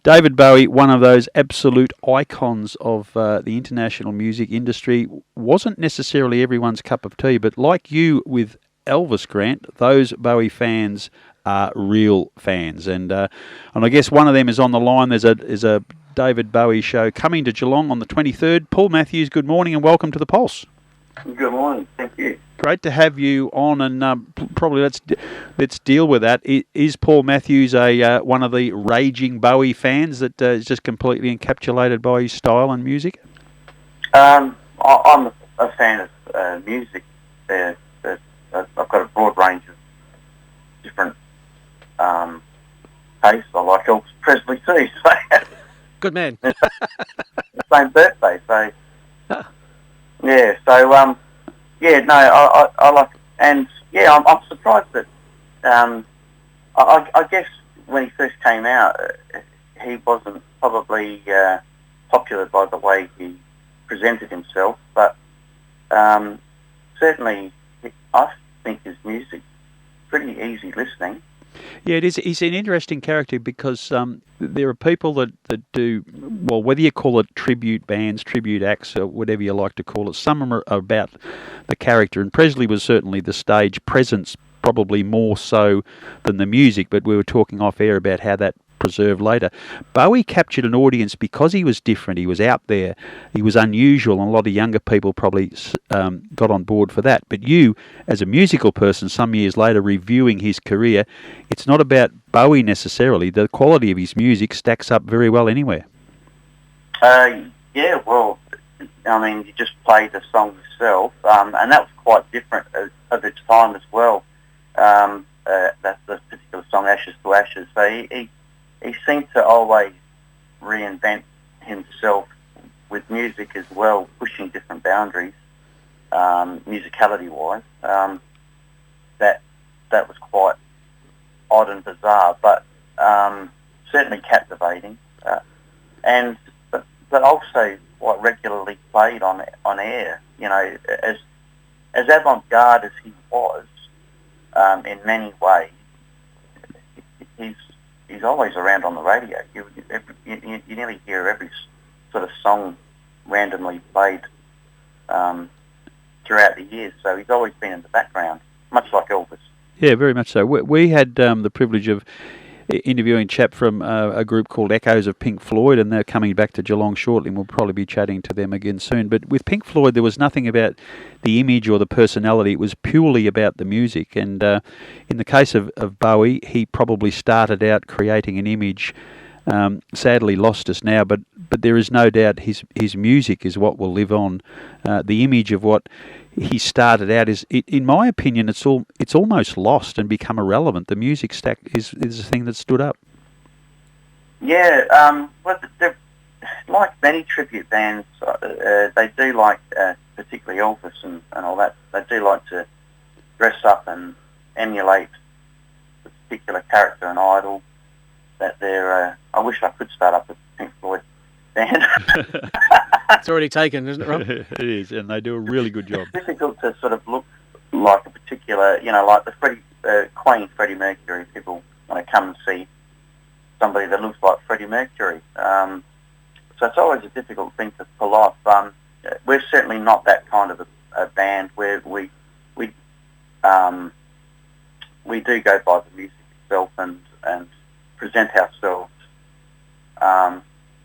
David Bowie, one of those absolute icons of the international music industry, wasn't necessarily everyone's cup of tea, but like you with Elvis, Grant, those Bowie fans are real fans, and I guess one of them is on the line. There's a David Bowie show coming to Geelong on the 23rd. Paul Matthews, good morning and welcome to the Pulse. Good morning, thank you. Great to have you on, and probably let's deal with that. Is Paul Matthews one of the raging Bowie fans that is just completely encapsulated by his style and music? I'm a fan of music. I've got a broad range of different tastes. I like Elvis Presley too. So good man. Same birthday, so yeah. So I like, and yeah, I'm surprised that I guess when he first came out, he wasn't probably popular by the way he presented himself, but certainly I think his music's pretty easy listening. Yeah, it is. He's an interesting character because there are people that do, well, whether you call it tribute bands, tribute acts, or whatever you like to call it, some are about the character, and Presley was certainly the stage presence, probably more so than the music, but we were talking off air about how that preserved later. Bowie captured an audience because he was different, he was out there, he was unusual, and a lot of younger people probably got on board for that. But you, as a musical person, some years later, reviewing his career, it's not about Bowie necessarily. The quality of his music stacks up very well anywhere. Yeah, well, I mean, you just played the song yourself, and that was quite different of its time as well. That's the particular song, Ashes to Ashes. So he seemed to always reinvent himself with music as well, pushing different boundaries, musicality-wise. That was quite odd and bizarre, but certainly captivating, but also quite regularly played on air. You know, as avant-garde as he was, in many ways, he's always around on the radio. You nearly hear every sort of song randomly played throughout the years. So he's always been in the background, much like Elvis. Yeah, very much so. We had the privilege of interviewing a chap from a group called Echoes of Pink Floyd, and they're coming back to Geelong shortly, and we'll probably be chatting to them again soon. But with Pink Floyd, there was nothing about the image or the personality. It was purely about the music. And in the case of Bowie, he probably started out creating an image, sadly lost us now, but there is no doubt his music is what will live on. The image of what he started out is, in my opinion, it's almost lost and become irrelevant. The music stack is the thing that stood up. Yeah, well, like many tribute bands, they do like, particularly Elvis and all that, they do like to dress up and emulate the particular character and idol that they're... I wish I could start up a Pink Floyd band. It's already taken, isn't it, Rob? It is, and they do a really good job. It's difficult to sort of look like a particular, like the Queen Freddie Mercury. People want to come and see somebody that looks like Freddie Mercury. So it's always a difficult thing to pull off. We're certainly not that kind of a band where we do go by the music itself and present ourselves,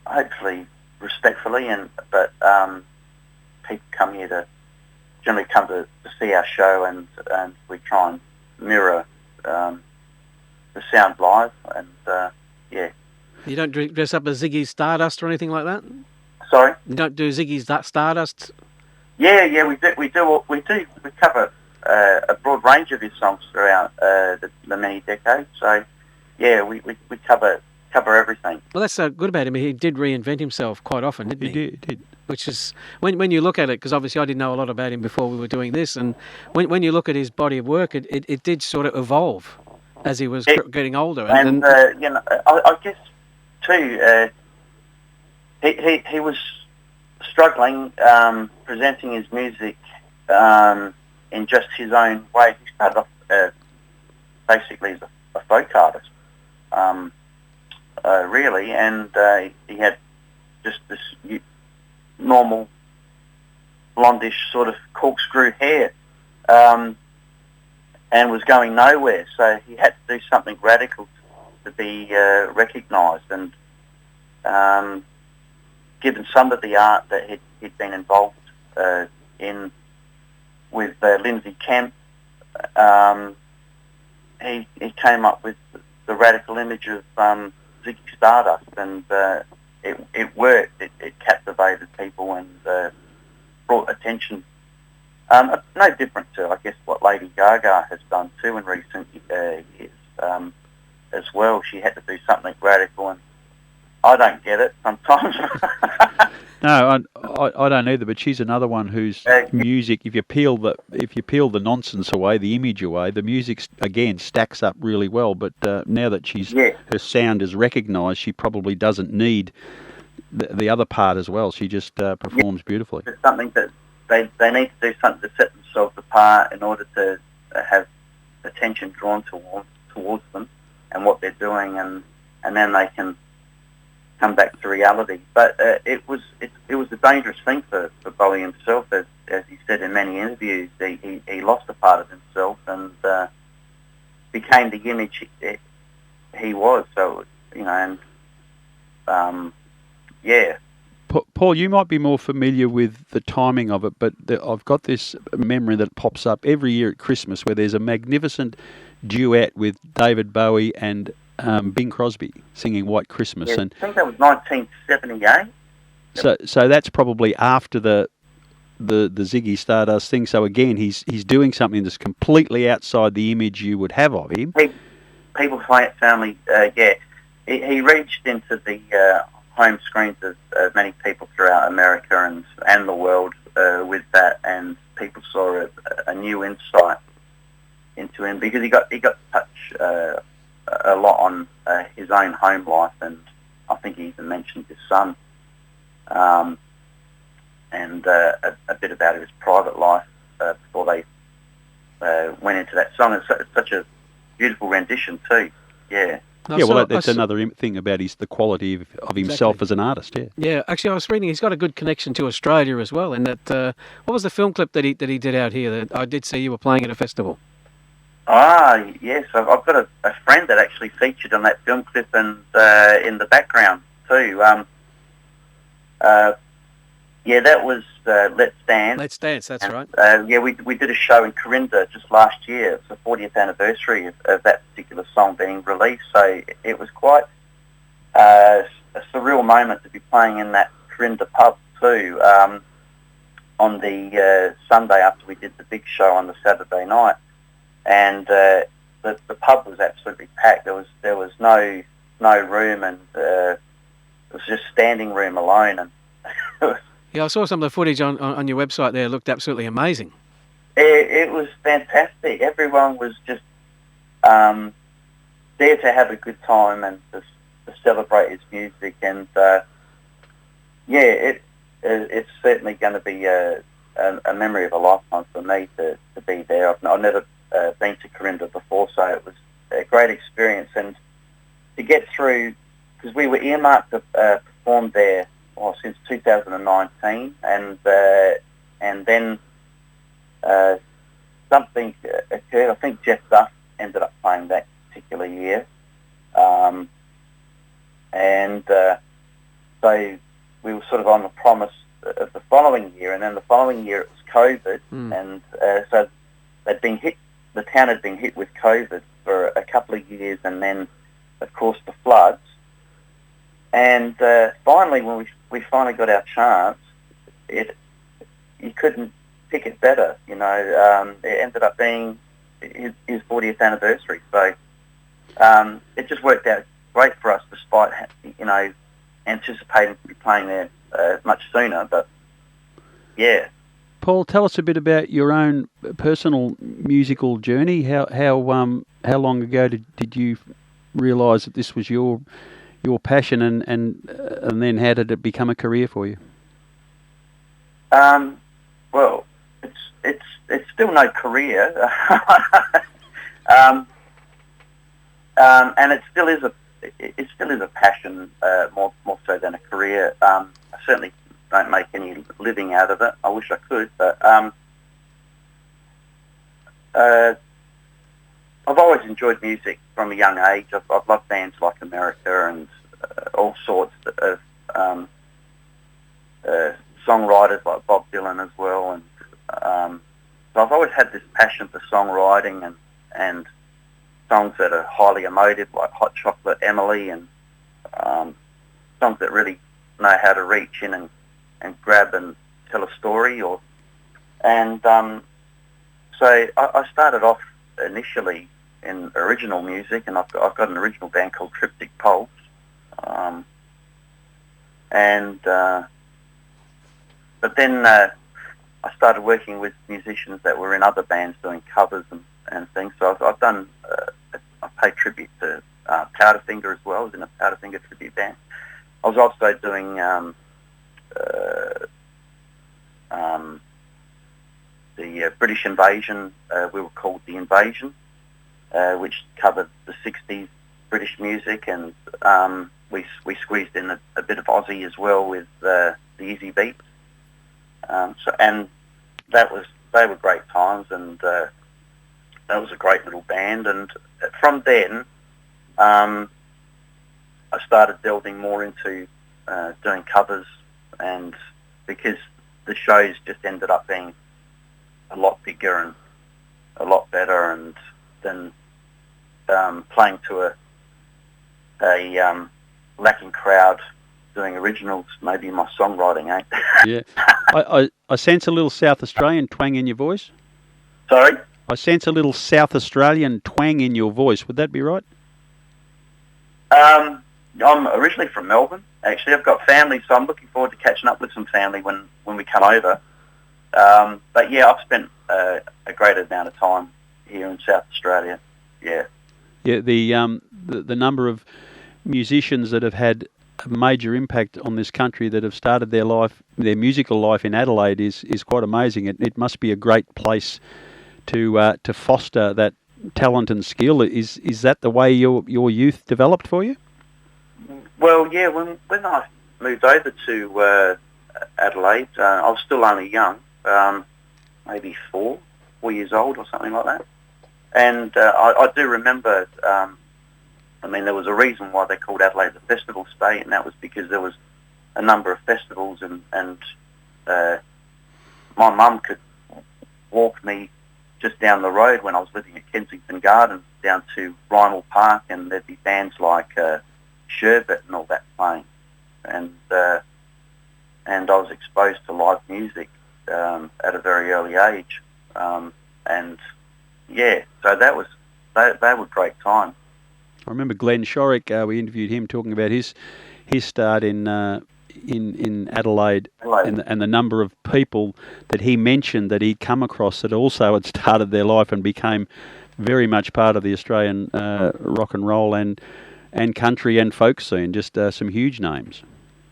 hopefully respectfully, but people come here to generally come to see our show, and we try and mirror the sound live, and yeah. You don't dress up as Ziggy Stardust or anything like that? Sorry? You don't do Ziggy's Stardust? Yeah, we do. We cover a broad range of his songs throughout the many decades. So yeah, we cover everything. Well, that's so good about him. He did reinvent himself quite often, didn't he? He did. Which is, when you look at it, because obviously I didn't know a lot about him before we were doing this, and when you look at his body of work, it did sort of evolve as he was getting older. And I guess too, he was struggling presenting his music in just his own way. He started off basically as a folk artist. really, and he had just this normal blondish sort of corkscrew hair, and was going nowhere. So he had to do something radical to be recognised, and given some of the art that he'd been involved in with Lindsay Kemp, he came up with the radical image of Ziggy Stardust, and it worked. It captivated people and brought attention. No different to, I guess, what Lady Gaga has done too in recent years as well. She had to do something radical, and I don't get it sometimes. No, I don't either. But she's another one whose music, if you peel the nonsense away, the image away, the music again stacks up really well. But now that her sound is recognised, she probably doesn't need the other part as well. She just performs beautifully. It's something that they need to do something to set themselves apart in order to have attention drawn towards them and what they're doing, and then they can come back to reality. But it was a dangerous thing for Bowie himself, as he said in many interviews. He lost a part of himself and became the image he was. So yeah. Paul, you might be more familiar with the timing of it, but I've got this memory that pops up every year at Christmas where there's a magnificent duet with David Bowie and Bing Crosby singing White Christmas. Yeah, and I think that was 1978. So that's probably after the Ziggy Stardust thing. So again, he's doing something that's completely outside the image you would have of him. People family, yeah. He reached into the home screens of many people throughout America and the world with that, and people saw a new insight into him because he got to touch a lot on his own home life, and I think he even mentioned his son, and a bit about his private life before they went into that song. It's such a beautiful rendition too. Yeah. That's another thing about the quality of himself as an artist. Yeah. Yeah. Actually, I was reading he's got a good connection to Australia as well. And that what was the film clip that he did out here? That I did see you were playing at a festival. Ah, yes. I've got a friend that actually featured on that film clip and in the background too. Yeah, that was Let's Dance. Let's Dance, that's right. Yeah, we did a show in Corinda just last year. It's the 40th anniversary of that particular song being released, so it was quite a surreal moment to be playing in that Corinda pub too on the Sunday after we did the big show on the Saturday night. And the pub was absolutely packed. There was no room, and it was just standing room alone. And yeah, I saw some of the footage on your website there. It looked absolutely amazing. It was fantastic. Everyone was just there to have a good time and to celebrate his music. And yeah, it's certainly going to be a memory of a lifetime for me to be there. I've never been to Corinda before, so it was a great experience. And to get through, because we were earmarked to perform there since 2019, and then something occurred. I think Jeff Duff ended up playing that particular year, and so we were sort of on the promise of the following year, and then the following year it was COVID, and so the town had been hit with COVID for a couple of years, and then of course the floods. And finally, when we finally got our chance, you couldn't pick it better. It ended up being his 40th anniversary. So it just worked out great for us, despite anticipating to be playing there much sooner. But yeah. Paul, tell us a bit about your own personal musical journey. How long ago did you realise that this was your passion, and then how did it become a career for you? Well, it's still no career, and it still is it still is a passion, more so than a career. I certainly don't make any living out of it. I wish I could, but I've always enjoyed music from a young age. I've loved bands like America and all sorts of songwriters like Bob Dylan as well, and so I've always had this passion for songwriting and songs that are highly emotive, like Hot Chocolate Emily, and songs that really know how to reach in and grab and tell a story. So I started off initially in original music, and I've got an original band called Triptych Pulse, but then I started working with musicians that were in other bands doing covers and things. So I've done, I paid tribute to Powderfinger as well. I was in a Powderfinger tribute band. I was also doing the British Invasion. We were called The Invasion, which covered the 60s British music, and we squeezed in a bit of Aussie as well with the Easy Beats. And they were great times, and that was a great little band. And from then, I started delving more into doing covers, and because the shows just ended up being a lot bigger and a lot better, and then playing to a lacking crowd, doing originals, maybe my songwriting ain't. Yeah. I sense a little South Australian twang in your voice. Sorry? I sense a little South Australian twang in your voice. Would that be right? I'm originally from Melbourne, actually. I've got family, so I'm looking forward to catching up with some family when we come over. But yeah, I've spent a great amount of time here in South Australia. Yeah. Yeah, the number of musicians that have had a major impact on this country that have started their musical life in Adelaide is quite amazing. It must be a great place to foster that talent and skill. Is that the way your youth developed for you? Well, yeah. When I moved over to Adelaide, I was still only young, maybe 4 years old or something like that. And I do remember. There was a reason why they called Adelaide the festival state, and that was because there was a number of festivals, and my mum could walk me just down the road when I was living at Kensington Gardens down to Rynal Park, and there'd be bands like Sherbet and all that playing, and I was exposed to live music at a very early age, and yeah, so they were great times. I remember Glenn Shorrock. We interviewed him talking about his start in Adelaide, and the number of people that he mentioned that he'd come across that also had started their life and became very much part of the Australian rock and roll and country and folk scene. Just some huge names.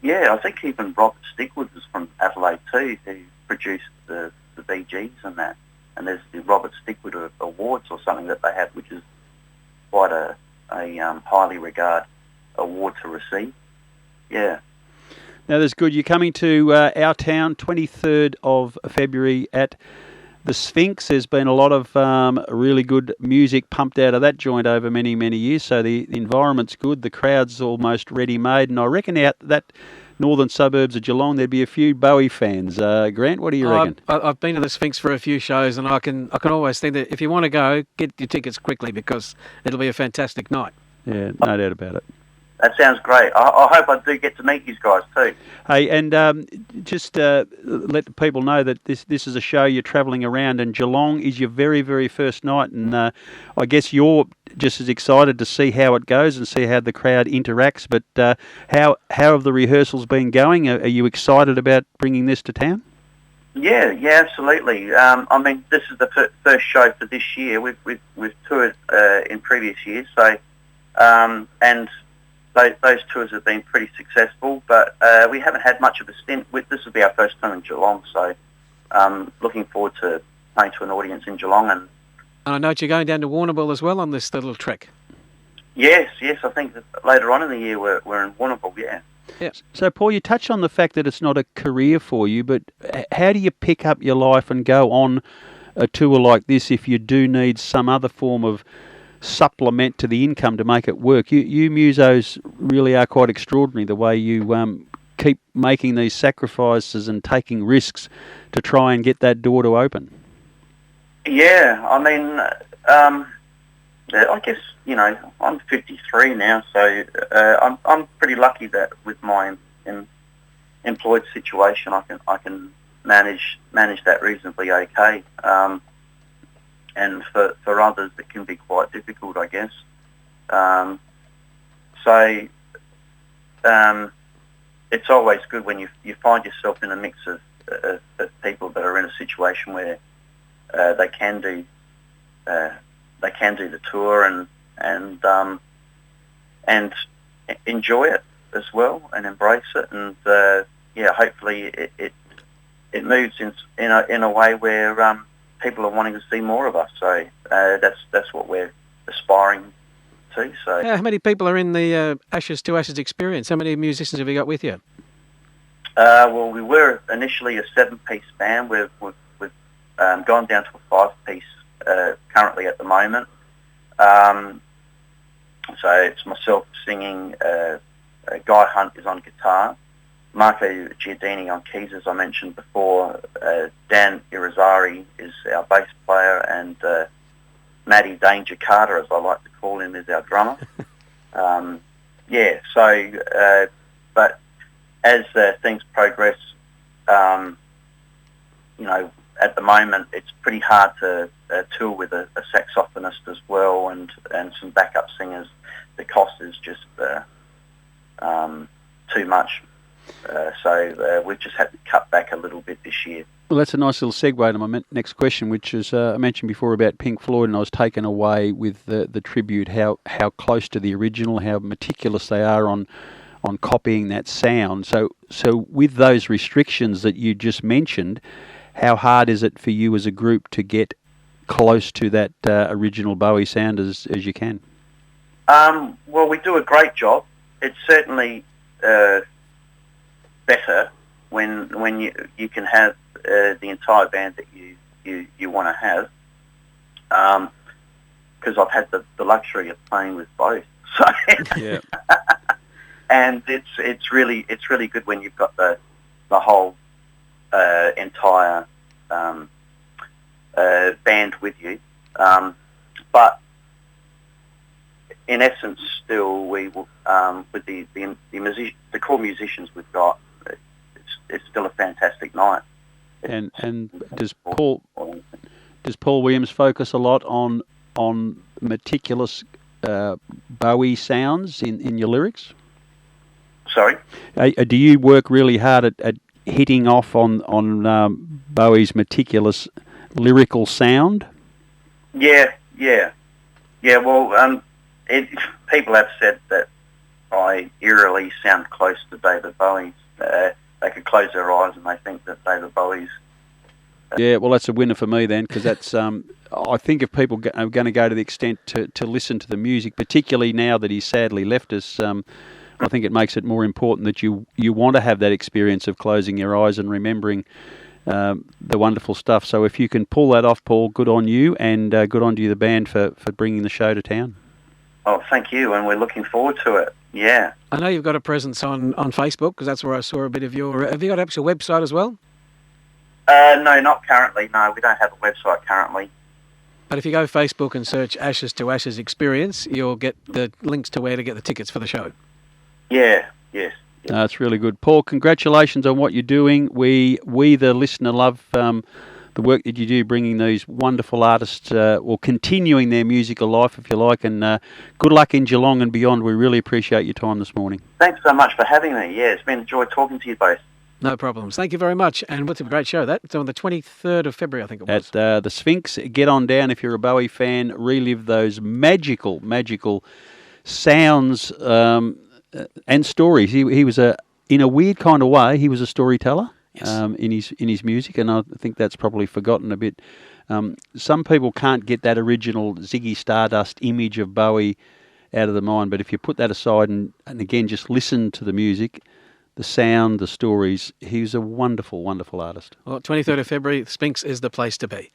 Yeah, I think even Robert Stigwood was from Adelaide too, who produced the Bee Gees and that. And there's the Robert Stigwood Awards or something that they have, which is quite a highly regarded award to receive. Yeah. Now, that's good. You're coming to our town, 23rd of February at the Sphinx. There's been a lot of really good music pumped out of that joint over many, many years, so the environment's good. The crowd's almost ready-made, and I reckon out that northern suburbs of Geelong, there'd be a few Bowie fans. Grant, what do you reckon? I've been to the Sphinx for a few shows, and I can always think that if you want to go, get your tickets quickly because it'll be a fantastic night. Yeah, no doubt about it. That sounds great. I hope I do get to meet you guys too. Hey, and just let people know that this is a show you're travelling around, and Geelong is your very, very first night, and I guess you're just as excited to see how it goes and see how the crowd interacts. But how have the rehearsals been going? Are you excited about bringing this to town? Yeah, absolutely. This is the first show for this year. We've toured in previous years, so and those tours have been pretty successful, but we haven't had much of a stint. This will be our first time in Geelong, so looking forward to playing to an audience in Geelong. And I know you're going down to Warrnambool as well on this little trek. Yes, I think that later on in the year we're in Warrnambool, yeah. Yeah. So, Paul, you touched on the fact that it's not a career for you, but how do you pick up your life and go on a tour like this if you do need some other form of supplement to the income to make it work? You musos really are quite extraordinary, the way you keep making these sacrifices and taking risks to try and get that door to open. Yeah, I mean, I guess, I'm 53 now, so I'm pretty lucky that with my employed situation, I can manage that reasonably okay. And for others, it can be quite difficult, I guess. So it's always good when you find yourself in a mix of people that are in a situation where they can do the tour and enjoy it as well and embrace it, and hopefully it moves in a way where people are wanting to see more of us. So that's what we're aspiring to. So how many people are in the Ashes to Ashes experience? How many musicians have you got with you? Well, we were initially a 7-piece band. We've gone down to a 5-piece currently at the moment. So it's myself singing, Guy Hunt is on guitar, Marco Giardini on keys, as I mentioned before, Dan Irizarry is our bass player, and Matty Danger Carter, as I like to call him, is our drummer. But as things progress, at the moment it's pretty hard to tour with a saxophonist as well and some backup singers. The cost is just too much. So we've just had to cut back a little bit this year. Well, that's a nice little segue to my next question, which is I mentioned before about Pink Floyd, and I was taken away with the tribute, how close to the original, how meticulous they are on copying that sound. So with those restrictions that you just mentioned, how hard is it for you as a group to get close to that original Bowie sound as you can? Well, we do a great job. It's certainly better when you can have the entire band that you want to have. Because I've had the luxury of playing with both. So yeah. And it's really good when you've got the whole entire band with you. But in essence, still we with the core musicians we've got, it's still a fantastic night. And does Paul Williams focus a lot on meticulous Bowie sounds in your lyrics? Sorry? Do you work really hard at hitting off on Bowie's meticulous lyrical sound? Yeah. Well, people have said that I eerily sound close to David Bowie. They could close their eyes and they think that David Bowie's... Yeah, well, that's a winner for me then, because that's... I think if people are going to go to the extent to listen to the music, particularly now that he's sadly left us, I think it makes it more important that you want to have that experience of closing your eyes and remembering the wonderful stuff. So if you can pull that off, Paul, good on you, and good on you, the band, for bringing the show to town. Oh, thank you, and we're looking forward to it. Yeah. I know you've got a presence on Facebook, because that's where I saw a bit of your... Have you got an actual website as well? No, not currently. No, we don't have a website currently. But if you go Facebook and search Ashes to Ashes Experience, you'll get the links to where to get the tickets for the show. Yeah, yes. That's really good. Paul, congratulations on what you're doing. We the listener, love the work that you do, bringing these wonderful artists, or continuing their musical life, if you like, and good luck in Geelong and beyond. We really appreciate your time this morning. Thanks so much for having me. Yeah, it's been a joy talking to you both. No problems. Thank you very much. And what's a great show that? It's on the 23rd of February, I think it was. At the Sphinx. Get on down if you're a Bowie fan. Relive those magical sounds and stories. He was in a weird kind of way, he was a storyteller. Yes. In his music, and I think that's probably forgotten a bit. Some people can't get that original Ziggy Stardust image of Bowie out of the mind. But if you put that aside and again just listen to the music, the sound, the stories, he was a wonderful, wonderful artist. Well, 23rd of February, Spinks is the place to be.